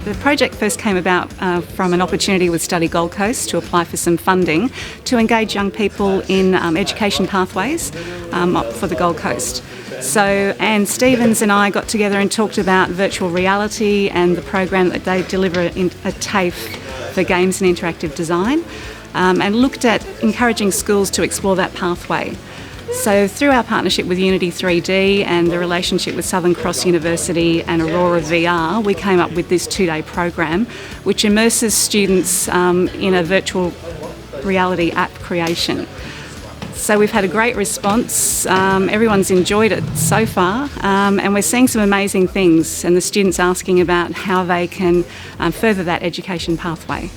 The project first came about from an opportunity with Study Gold Coast to apply for some funding to engage young people in education pathways for the Gold Coast. So Anne Stevens and I got together and talked about virtual reality and the program that they deliver at TAFE for games and interactive design, and looked at encouraging schools to explore that pathway. So through our partnership with Unity 3D and the relationship with Southern Cross University and Aurora VR, we came up with this 2-day program which immerses students in a virtual reality app creation. So we've had a great response, everyone's enjoyed it so far, and we're seeing some amazing things, and the students asking about how they can further that education pathway.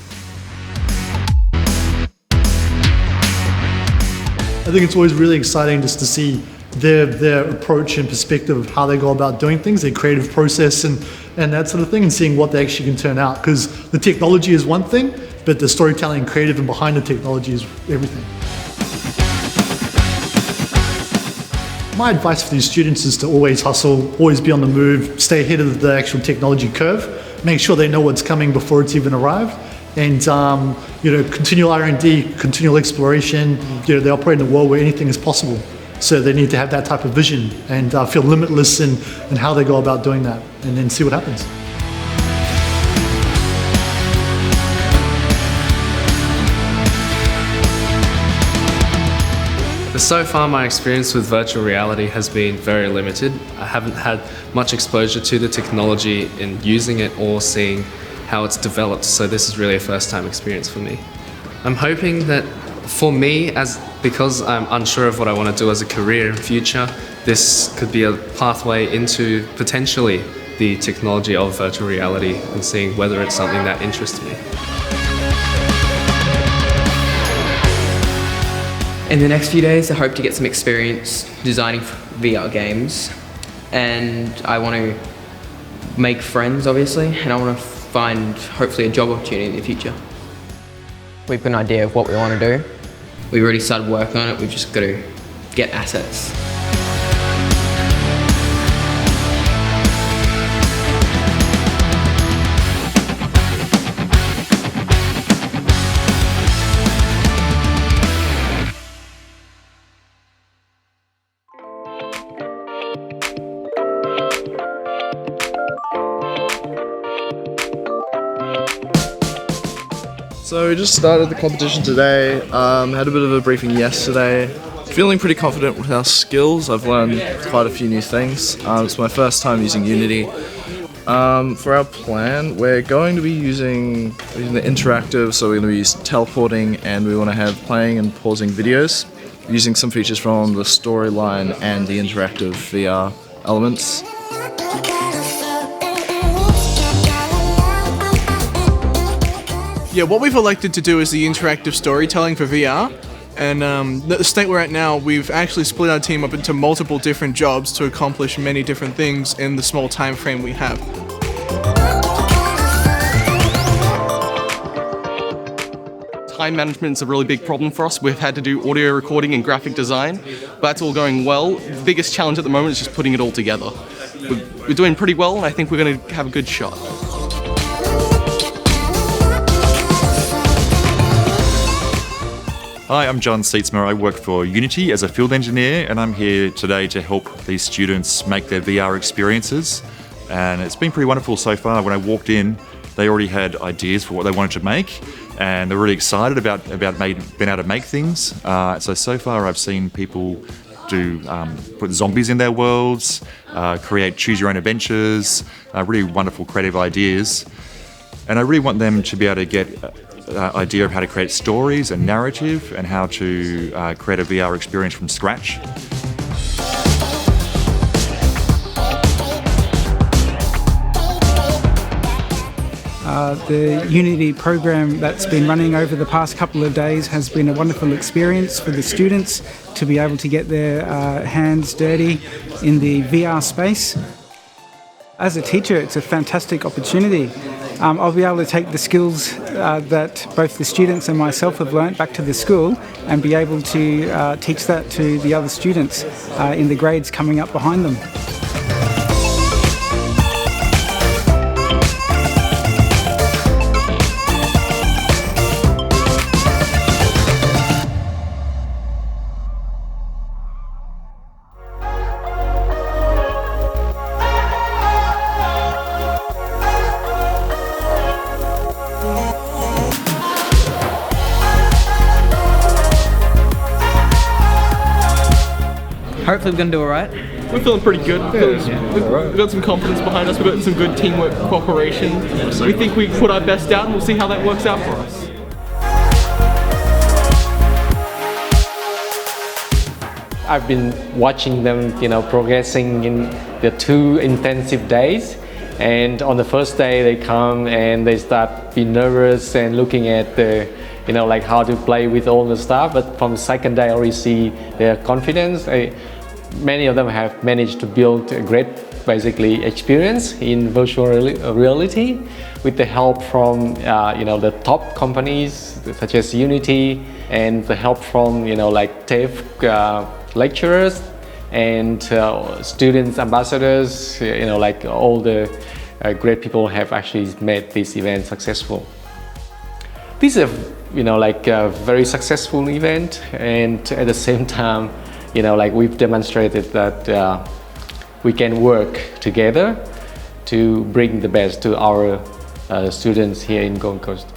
I think it's always really exciting just to see their approach and perspective of how they go about doing things, their creative process and that sort of thing, and seeing what they actually can turn out. Because the technology is one thing, but the storytelling, creative and behind the technology is everything. My advice for these students is to always hustle, always be on the move, stay ahead of the actual technology curve, make sure they know what's coming before it's even arrived. And continual R&D, continual exploration. They operate in a world where anything is possible. So they need to have that type of vision and feel limitless in how they go about doing that, and then see what happens. So far my experience with virtual reality has been very limited. I haven't had much exposure to the technology in using it or seeing how it's developed, so this is really a first-time experience for me. I'm hoping that for me, because I'm unsure of what I want to do as a career in future, this could be a pathway into potentially the technology of virtual reality and seeing whether it's something that interests me. In the next few days, I hope to get some experience designing VR games, and I want to make friends, obviously, and I want to find, hopefully, a job opportunity in the future. We've got an idea of what we want to do. We've already started working on it, we've just got to get assets. So we just started the competition today, had a bit of a briefing yesterday. Feeling pretty confident with our skills. I've learned quite a few new things. It's my first time using Unity. For our plan, we're going to be using the interactive, so we're going to be using teleporting, and we want to have playing and pausing videos, using some features from the storyline and the interactive VR elements. Yeah, what we've elected to do is the interactive storytelling for VR, and the state we're at now, we've actually split our team up into multiple different jobs to accomplish many different things in the small time frame we have. Time management is a really big problem for us. We've had to do audio recording and graphic design, but that's all going well. The biggest challenge at the moment is just putting it all together. We're doing pretty well, and I think we're going to have a good shot. Hi, I'm John Seatsma. I work for Unity as a field engineer, and I'm here today to help these students make their VR experiences. And it's been pretty wonderful so far. When I walked in, they already had ideas for what they wanted to make, and they're really excited about being able to make things. So far I've seen people put zombies in their worlds, create choose-your-own adventures, really wonderful creative ideas. And I really want them to be able to get idea of how to create stories and narrative and how to create a VR experience from scratch. The Unity program that's been running over the past couple of days has been a wonderful experience for the students to be able to get their hands dirty in the VR space. As a teacher, it's a fantastic opportunity. I'll be able to take the skills that both the students and myself have learnt back to the school and be able to teach that to the other students in the grades coming up behind them. Hopefully we're going to do alright. We're feeling pretty good. We've got some confidence behind us. We've got some good teamwork, cooperation. We think we put our best out, and we'll see how that works out for us. I've been watching them, progressing in the 2 intensive days. And on the first day, they come and they start being nervous and looking at the, like how to play with all the stuff. But from the second day, I already see their confidence. Many of them have managed to build a great, basically, experience in virtual reality with the help from, the top companies such as Unity, and the help from, like TAFE lecturers and students, ambassadors, like all the great people have actually made this event successful. This is a very successful event, and at the same time, like we've demonstrated that we can work together to bring the best to our students here in Gold Coast.